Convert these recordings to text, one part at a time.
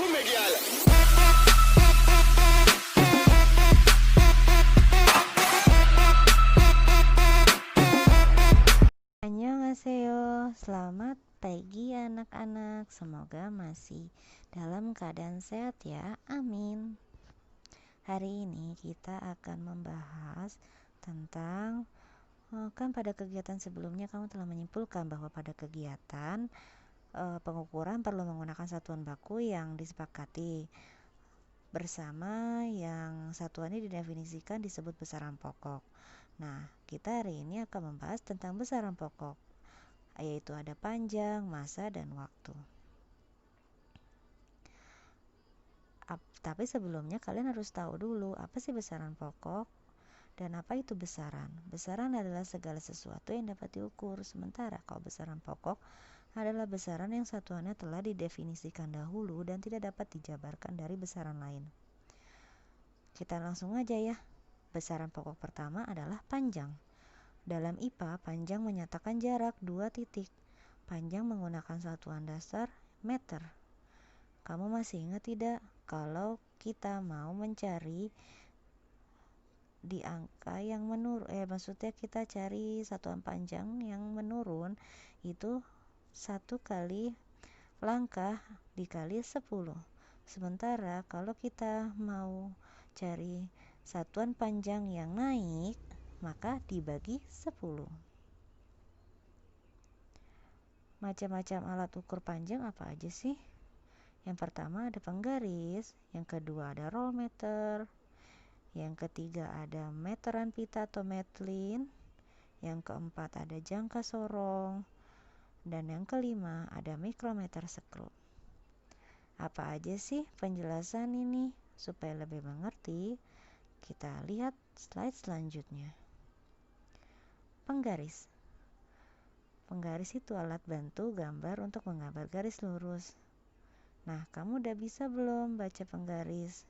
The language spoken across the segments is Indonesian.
to me, girl. Annyeonghaseyo, selamat pagi anak-anak. Semoga masih dalam keadaan sehat ya, amin. Hari ini kita akan membahas tentang kan pada kegiatan sebelumnya kamu telah menyimpulkan bahwa pada kegiatan pengukuran perlu menggunakan satuan baku yang disepakati bersama, yang satuannya didefinisikan disebut besaran pokok. Nah, kita hari ini akan membahas tentang besaran pokok, yaitu ada panjang, massa, dan waktu. Tapi sebelumnya kalian harus tahu dulu apa sih besaran pokok dan apa itu besaran. Besaran adalah segala sesuatu yang dapat diukur, sementara kalau besaran pokok adalah besaran yang satuannya telah didefinisikan dahulu dan tidak dapat dijabarkan dari besaran lain. Kita langsung aja ya. Besaran pokok pertama adalah panjang. Dalam IPA, panjang menyatakan jarak 2 titik. Panjang menggunakan satuan dasar meter. Kamu masih ingat tidak? Kalau kita mau mencari di angka yang menurun, maksudnya kita cari satuan panjang yang menurun, itu 1 kali langkah dikali 10. Sementara kalau kita mau cari satuan panjang yang naik, maka dibagi 10. Macam-macam alat ukur panjang apa aja sih? Yang pertama ada penggaris, yang kedua ada roll meter, yang ketiga ada meteran pita atau metlin, yang keempat ada jangka sorong, dan yang kelima ada mikrometer skru. Apa aja sih penjelasan ini? Supaya lebih mengerti, kita lihat slide selanjutnya. Penggaris. Penggaris itu alat bantu gambar untuk menggambar garis lurus. Nah, kamu udah bisa belum baca penggaris?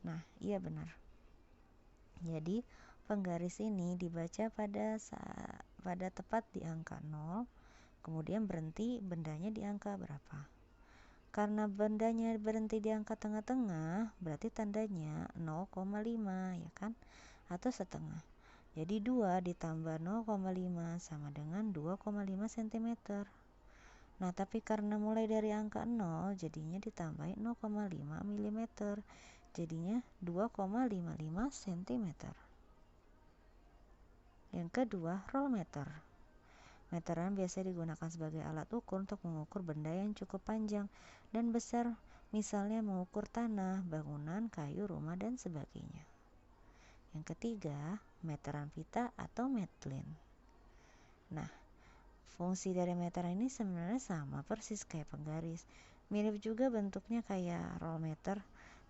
Nah, iya benar. Jadi, penggaris ini dibaca pada tepat di angka 0, kemudian berhenti bendanya di angka berapa. Karena bendanya berhenti di angka tengah-tengah, berarti tandanya 0,5 ya kan? Atau setengah. Jadi 2 ditambah 0,5 sama dengan 2,5 cm. Nah, tapi karena mulai dari angka 0, jadinya ditambahin 0,5 mm. Jadinya 2,55 cm. Yang kedua, roll meter. Meteran biasa digunakan sebagai alat ukur untuk mengukur benda yang cukup panjang dan besar, misalnya mengukur tanah, bangunan, kayu, rumah, dan sebagainya. Yang ketiga, meteran pita atau metlin. Nah, fungsi dari meteran ini sebenarnya sama persis kayak penggaris. Mirip juga bentuknya kayak roll meter,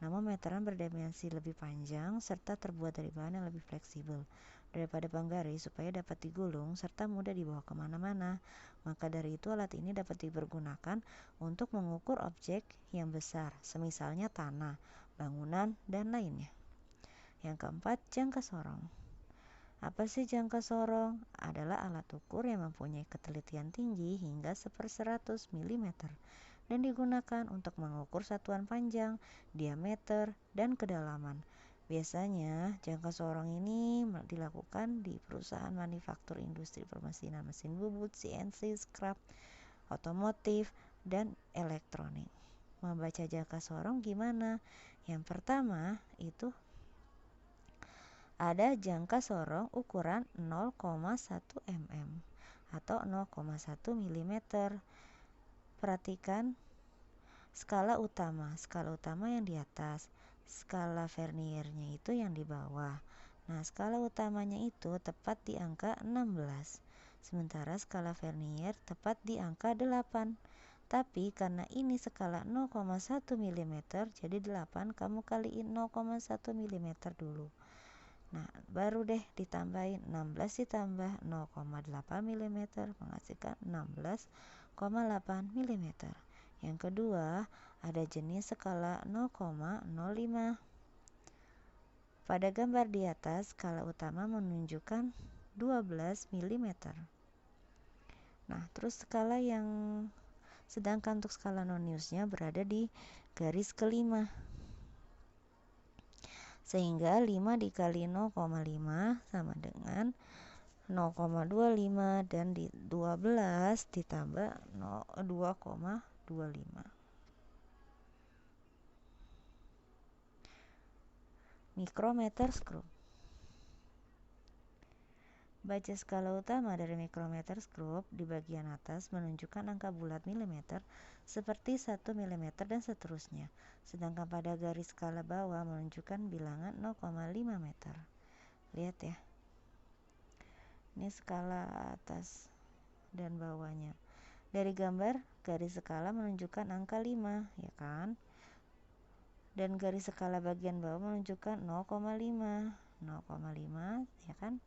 namun meteran berdimensi lebih panjang serta terbuat dari bahan yang lebih fleksibel daripada penggaris supaya dapat digulung serta mudah dibawa kemana-mana. Maka dari itu alat ini dapat dipergunakan untuk mengukur objek yang besar, semisalnya tanah, bangunan, dan lainnya. Yang keempat, jangka sorong. Apa sih jangka sorong? Adalah alat ukur yang mempunyai ketelitian tinggi hingga 1/100 mm dan digunakan untuk mengukur satuan panjang, diameter, dan kedalaman. Biasanya jangka sorong ini dilakukan di perusahaan manufaktur industri permesinan mesin bubut, CNC, scrap, otomotif, dan elektronik. Membaca jangka sorong gimana? Yang pertama itu ada jangka sorong ukuran 0,1 mm atau 0,1 mm. Perhatikan skala utama. Skala utama yang di atas, skala verniernya itu yang di bawah. Nah, skala utamanya itu tepat di angka 16, sementara skala vernier tepat di angka 8. Tapi karena ini skala 0,1 mm, jadi 8 kamu kaliin 0,1 mm dulu. Nah, baru deh ditambahin 16 ditambah 0,8 mm menghasilkan 16,8 mm. Yang kedua, ada jenis skala 0,05. Pada gambar di atas, skala utama menunjukkan 12 mm. Nah, terus skala yang sedangkan untuk skala noniusnya berada di garis kelima. Sehingga 5 dikali 0,5 sama dengan 0,25 dan 12 ditambah 2,25. Mikrometer skrup. Baca skala utama dari mikrometer skrup di bagian atas menunjukkan angka bulat milimeter seperti 1 mm dan seterusnya. Sedangkan pada garis skala bawah menunjukkan bilangan 0,5 meter. Lihat ya. Ini skala atas dan bawahnya. Dari gambar, garis skala menunjukkan angka 5, ya kan? Dan garis skala bagian bawah menunjukkan 0,5. 0,5, ya kan?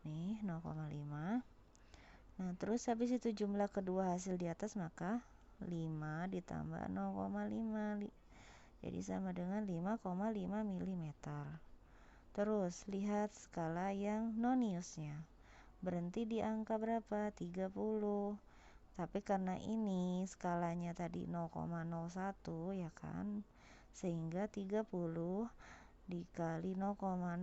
Nih 0,5. Nah terus habis itu jumlah kedua hasil di atas, maka 5 ditambah 0,5 jadi sama dengan 5,5 mm. Terus lihat skala yang noniusnya, berhenti di angka berapa? 30. Tapi karena ini skalanya tadi 0,01 ya kan, sehingga 30 dikali 0,01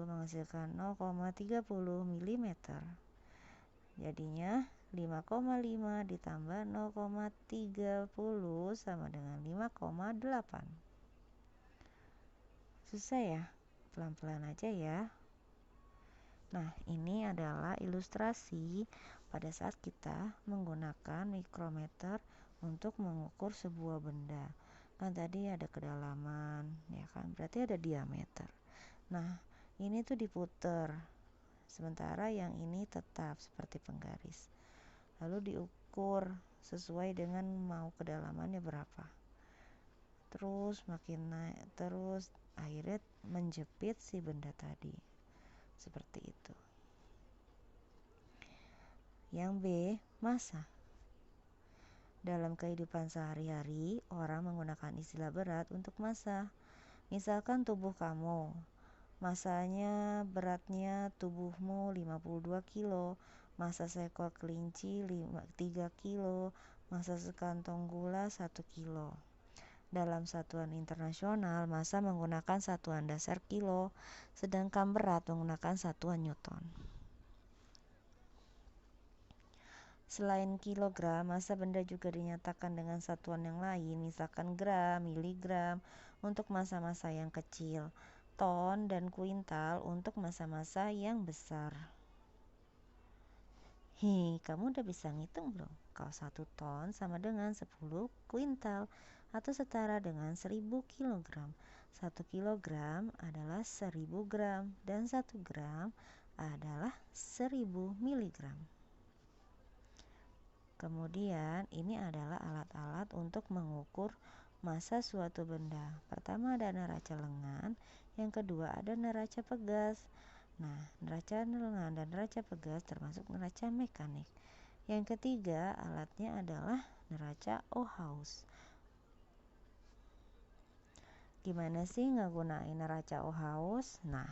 menghasilkan 0,30 mm. Jadinya 5,5 ditambah 0,30 sama dengan 5,8. Susah ya? Pelan-pelan aja ya. Nah, ini adalah ilustrasi pada saat kita menggunakan mikrometer untuk mengukur sebuah benda. Kan tadi ada kedalaman, ya kan? Berarti ada diameter. Nah, ini tuh diputer. Sementara yang ini tetap seperti penggaris. Lalu diukur sesuai dengan mau kedalamannya berapa. Terus makin naik, terus akhirnya menjepit si benda tadi. Seperti itu. Yang B, massa. Dalam kehidupan sehari-hari, orang menggunakan istilah berat untuk massa. Misalkan tubuh kamu, massanya, beratnya tubuhmu 52 kilo, massa seekor kelinci 3 kilo, massa sekantong gula 1 kilo. Dalam satuan internasional, massa menggunakan satuan dasar kilo, sedangkan berat menggunakan satuan newton. Selain kilogram, massa benda juga dinyatakan dengan satuan yang lain, misalkan gram, miligram untuk massa-massa yang kecil, ton dan kuintal untuk massa-massa yang besar. Kamu udah bisa ngitung belum? Kalau 1 ton sama dengan 10 kuintal atau setara dengan 1000 kilogram. 1 kilogram adalah 1000 gram dan 1 gram adalah 1000 miligram. Kemudian ini adalah alat-alat untuk mengukur massa suatu benda. Pertama ada neraca lengan, yang kedua ada neraca pegas. Nah, neraca lengan dan neraca pegas termasuk neraca mekanik. Yang ketiga alatnya adalah neraca Ohaus. Gimana sih ngegunain neraca Ohaus? Nah,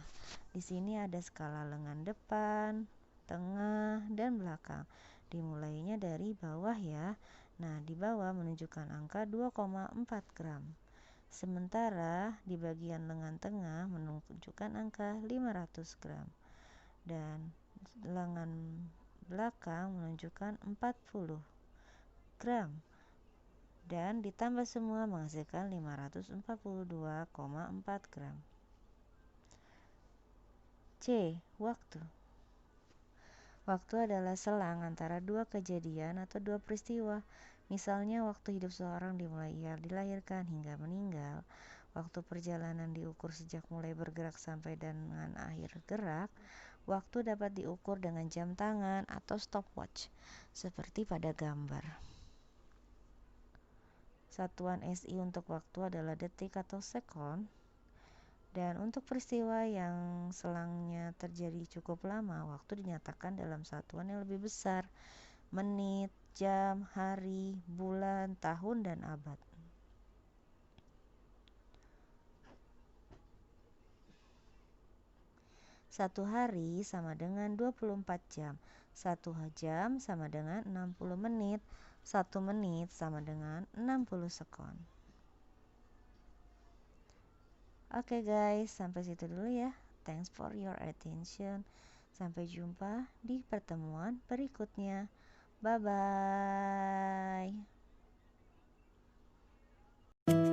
di sini ada skala lengan depan, tengah, dan belakang. Dimulainya dari bawah ya. Nah, di bawah menunjukkan angka 2,4 gram. Sementara di bagian lengan tengah menunjukkan angka 500 gram. Dan lengan belakang menunjukkan 40 gram. Dan ditambah semua menghasilkan 542,4 gram. C. Waktu. Waktu adalah selang antara dua kejadian atau dua peristiwa. Misalnya waktu hidup seorang dimulai ia dilahirkan hingga meninggal. Waktu perjalanan diukur sejak mulai bergerak sampai dengan akhir gerak. Waktu dapat diukur dengan jam tangan atau stopwatch, seperti pada gambar. Satuan SI untuk waktu adalah detik atau sekon. Dan untuk peristiwa yang selangnya terjadi cukup lama, waktu dinyatakan dalam satuan yang lebih besar, menit, jam, hari, bulan, tahun, dan abad. Satu hari sama dengan 24 jam. 1 jam sama dengan 60 menit. 1 menit sama dengan 60 sekon. Oke guys, sampai situ dulu ya. Thanks for your attention. Sampai jumpa di pertemuan berikutnya. Bye bye.